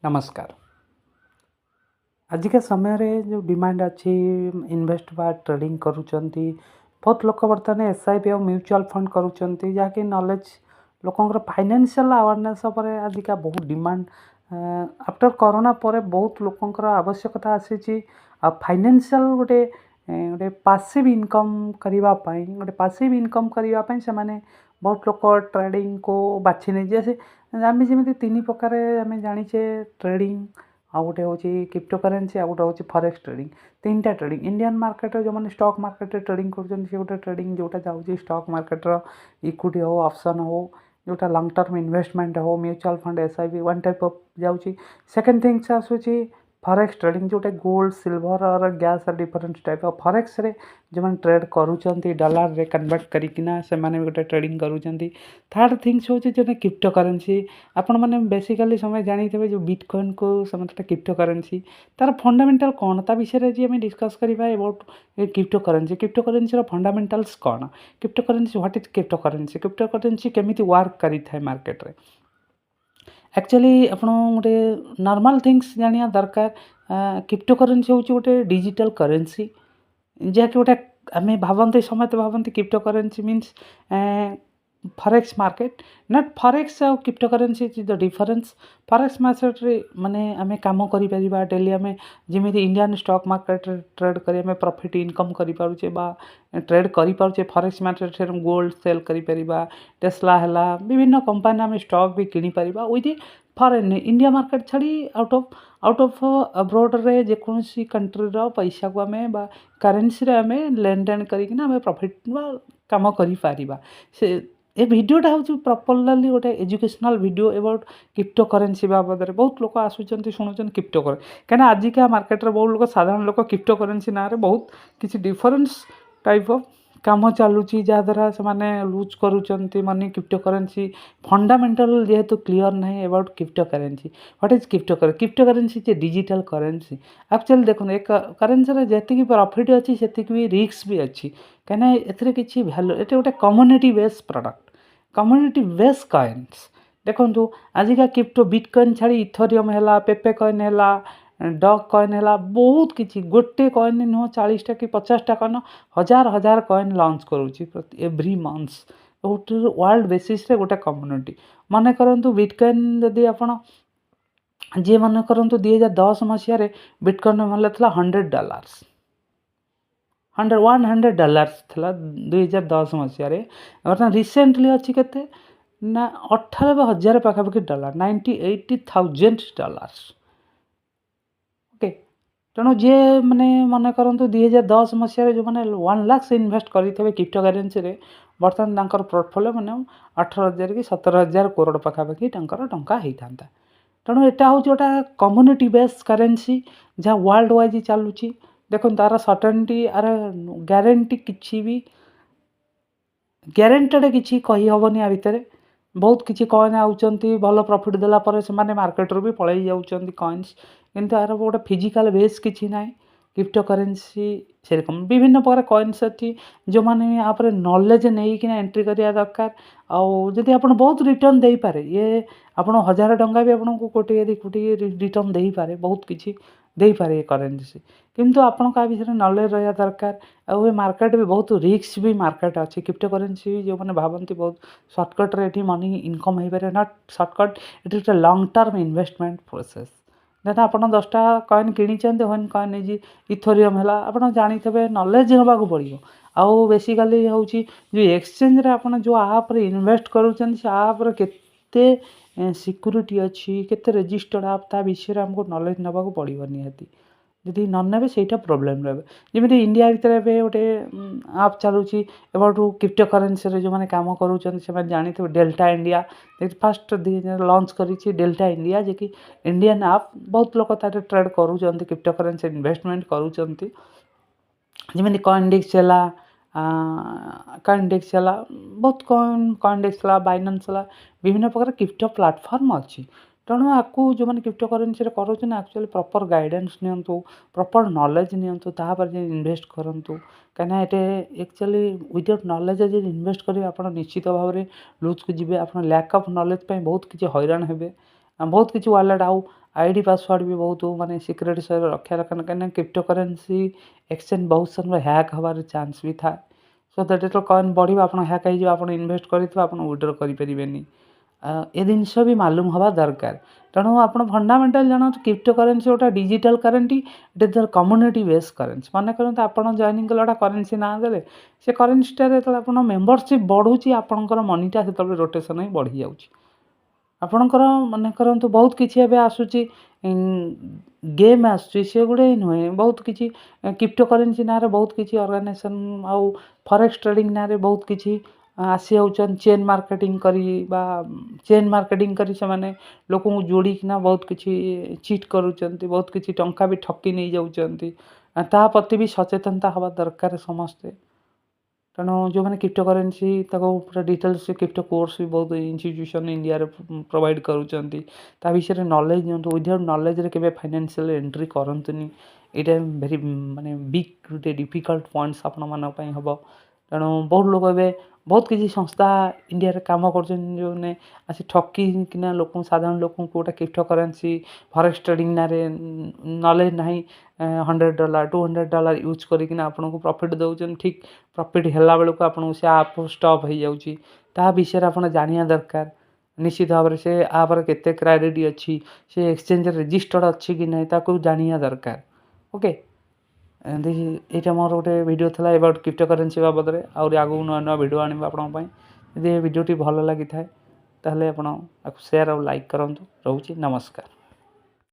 नमस्कार। आजिका समय रे जो डिमांड अच्छी इन्वेस्ट बा ट्रेडिंग करूचंती बहुत लोक बर्तमान एसआईपी और म्यूचुअल फंड करूचंती जहाँकि नॉलेज लोकंकर फाइनेंशियल अवेयरनेस पर आजिका बहुत डिमांड आफ्टर कोरोना पर बहुत लोकंकर आवश्यकता आसी फाइनेंशियल गोटे गोटे पासिव इनकम करबा पई गोटे पासिव इनकम करबा पई से माने बहुत लोक ट्रेडिंग को बाछि नै जे आम जमी तीन प्रकार आम जाचे ट्रेडिंग आ गोटे हूँ क्रिप्टो करेन्सी आ गोटे हूँ फॉरेक्स ट्रेडिंग तीन टा ट्रेडिंग इंडियन मार्केट जो मैंने स्टॉक मार्केट ट्रेडिंग कर गोटे ट्रेडिंग जोटा जाऊँगी स्टॉक मार्केट इक्विटी हो ऑप्शन हो जोटा लॉन्ग टर्म इन्वेस्टमेंट हो mutual fund SIP one type of जाऊँगी सेकेंड थिंग्स आसूँ फॉरेक्स ट्रेडिंग जोटे गोल्ड सिल्वर और gas different type of forex रे जो मैंने ट्रेड करूँ डॉलर रे कन्वर्ट करना से गोटे ट्रेडिंग करूँ थर्ड थिंग्स हूँ जो क्रिप्टो करेन्सी आपण मैंने बेसिकली समय जानी थे जो बिटकॉइन को समझते क्रिप्टो करेन्सी तार फंडामेंटल कौन ता विषय जी आम डिस्कस करवा अबाउट क्रिप्टो करेन्सी फंडामेंटल्स कौन crypto currency what is crypto currency केमिति वर्क करी थाए मार्केट रे एक्चुअली आपण गोटे नॉर्मल थिंग्स जानिया दरकार क्रिप्टो करेन्सी हूँ गोटे डिजिटल करेन्सी जहाँकि गोटे आम भावती समस्त भावती crypto currency means forex market not forex और crypto currency is the difference forex market रे माने आम काम करिपरिबा डेली आम जमी इंडियन स्टॉक मार्केट ट्रेड करी आम प्रॉफिट इनकम करि पारुचे बा ट्रेड करि पारुचे फॉरेक्स मार्केट रे गोल्ड सेल करि परिबा टेस्ला हला विभिन्न कंपनी आम स्टॉक भी किनि परिबा विथ फॉरेन इंडिया मार्केट छाड़ी आउट ऑफ अब्रोड रे जेकोसी कंट्री रो पैसा को आम करेन्सी रे आम लेन देन करिकिना आम प्रॉफिट काम करि पारिबा से ए भिडियोटा हूँ प्रॉपर्ली गोटे educational video about crypto currency बाबद बहुत लोग आसुँच शुणुन क्रिप्टो करे कहीं आजिका मार्केट रे बहुत लोग साधारण लोग क्रिप्टो करेन्सी ना बहुत किसी डिफरेंस टाइप ऑफ काम चलुची जहाँद्वारा से लुज करुँच मनी क्रिप्टो करेन्सी फंडामेंटल जेहेतु क्लीयर ना about crypto currency what is crypto currency is digital currency actually देखो एक करेन्सी जी प्रॉफिट अच्छी से भी रिस्क भी अच्छी कहीं एथिरे किसी वैल्यू ये गोटे community based product community based coins देखो आजिका क्रिप्टो बिटकॉइन छाड़ी इथेरियम है पेपे कॉइन है डॉग कॉइन है बहुत किसी गोटे कॉइन नुह 40टा कि 50टा कॉइन हजार हजार कॉइन लॉन्च करुँच एव्री मंथ्स गोटे वर्ल्ड बेसिस रे गोटे कम्युनिटी मन करंतु बिटकॉइन जदि आपण जी मन करंतु 2010 मसीह बिटकॉइन मूल्य था $100 $100 2010 मसीह बर्तमान रिसेंटली अच्छी के ना 98,000 पाखापाखि डॉलर $98,000 ओके तेणु जी मैंने मन करंतु 2010 मसीह जो मैंने 1 लाख इन्वेस्ट करेंगे क्रिप्टो करेन्सी रे बर्तमान पोर्टफोलियो मैंने 18,000 कि 17,000 करोड़ पाखापाखि टंका होता तेणु यहाँ हूँ गोटा कम्युनिटी बेस्ड करेन्सी जहाँ वर्ल्ड वाइज चलुची देखो तार सर्टेनिटी आर ग्यारंटी किसी भी ग्यारंटेड किसी कही हेनी या भितर बहुत किसी कॉइन आउचंती भल प्रॉफिट देला पर से माने मार्केट रू भी पळै जाउचंती कॉइन्स किंतु यार गोटे फिजिकल बेस किसी ना क्रिप्टो करेन्सी से रकम विभिन्न प्रकार कॉइन्स अच्छी जो मैंने यहाँ पर नॉलेज नहीं कि एंट्री करिया दरकार आदि आप बहुत रिटर्न दे पारे ये आप 1000 टंका भी आपको कोटी यदि कोटी रिटर्न दे पारे बहुत किसी दे पारे ये करेन्सी किंतु आपण का विषय नॉलेज रहा दरकार और मार्केट भी बहुत रिस्क भी मार्केट अच्छी क्रिप्टो करेन्सी जो मैंने भावती बहुत सर्टकट रे एठी मनी इनकम हो पारे not shortcut it is a long term investment process जैसे आप 10टा कॉइन किणिचंते वन कॉइन इज इथेरियम है आप जानी नॉलेज नाक पड़ो आउ बेसिकली हूँ जो एक्सचेंज रे आप जो आप इन्वेस्ट करुँच से आप केते सिक्यूरीटी अच्छी केते रजिस्टर्ड आप ता विषय आमको नॉलेज नाक पड़ो निहाती जदि नने से प्रोब्लेम रही जमी इंडिया भितर ए गोटे आप चलुची एबाउट क्रिप्टो करेन्सी जो मैंने काम कर जानी थे डेल्टा इंडिया फास्ट लॉन्च करी डेल्टा इंडिया जे कि इंडियन आप बहुत लोग तार ट्रेड करूँ क्रिप्टो करेन्सी इन्वेस्टमेंट करूँ जमी कॉइनडेक्स है कॉइनडेक्स है बहुत कॉइनडेक्स है बाइनेंस है विभिन्न प्रकार क्रिप्टो प्लेटफॉर्म अच्छी तेणु आपको जो मैंने क्रिप्टो करेन्सी करोना एक्चुअली प्रॉपर गाइडेंस नियंतु प्रॉपर नॉलेज नियंतु तापर जे इन्वेस्ट करंतु कहीं ये एक्चुअली विदाउट नॉलेज जे इन्वेस्ट करेंगे आप निश्चित भाव में लुज को जी आप लैक ऑफ नॉलेज बहुत किसी हैरान हे बहुत किसी वालेट आउ आईडी पासवर्ड भी बहुत माने सिक्रेट सहित रक्षा रखना कहीं क्रिप्टो करेन्सी एक्सचेंज बहुत समय हैक हबार चांस भी था सो दैट जो कॉइन बढ़िया आप हैक हो आप इनभेस्ट करते आप विड्रो करें ए जिनस भी मालूम हवा दरकार तेणु आप फंडामेंटाल जाना क्रिप्टो करेन्सी गोटे digital currency it is the community based currency मन करते आप जॉइनिंग कले करेन्सी ना देले से करेन्सीटा जो मेम्बरशिप बढ़ुची आपंकर मनीटा से रोटेशन ही बढ़ी जाऊँगी आपणकर मन करतु बहुत किसी एवं आसूची गेम आसूँ से गुड़े नुहे बहुत किसी क्रिप्टो करेन्सी ना बहुत किसी ऑर्गेनाइजेशन आउ फॉरेक्स ट्रेडिंग ना बहुत किसी आसी जाऊँ चेन मार्केटिंग करी बा चेन मार्केटिंग करी से माने लोक जोड़ीकिना बहुत किसी चिट करुँच बहुत किसी टंका भी ठकी नहीं जाऊँच ता प्रति भी सचेतनता हवा दरकार समस्ते तेणु जो मैंने क्रिप्टो करेन्सी पूरा डिटेल्स क्रिप्टो कोर्स भी बहुत इंस्टीट्यूशन इंडिया प्रोवाइड करुँचा विषय नॉलेज दिखाँ विदाउट नॉलेज रे केबे फाइनेंशियल एंट्री करंतुनी ये वेरी माने बिग गोटे डिफिकल्ट पॉइंट्स आपण मान हम तेणु बहुत लोग ए बहुत किसी संस्था इंडिया रे काम कर जो आसी ठकी किना लोक साधारण लोक गोटे क्रिप्टो करेन्सी फॉरेक्स ट्रेडिंग ना नॉलेज ना $100 $200 यूज करना आपको प्रॉफिट दौरान ठीक प्रॉफिट हैला बेलू आपको से आप स्टॉप हो जाऊँगी ता विषय आप जाना दरकार निश्चित भाव से आपर केते क्रेडिट अच्छी से एक्सचेंज रजिस्टर्ड अच्छी कि नहीं ताको जानिया दरकार ओके यहाँ मोर गोटे वीडियो था अबाउट क्रिप्टो करेन्सी बाबद में आगू नुआ नुआ वीडियो आने आपंपाई यदि वीडियोटी भल लगी थाए ताहले आपण शेयर और लाइक करूँ रोचे नमस्कार।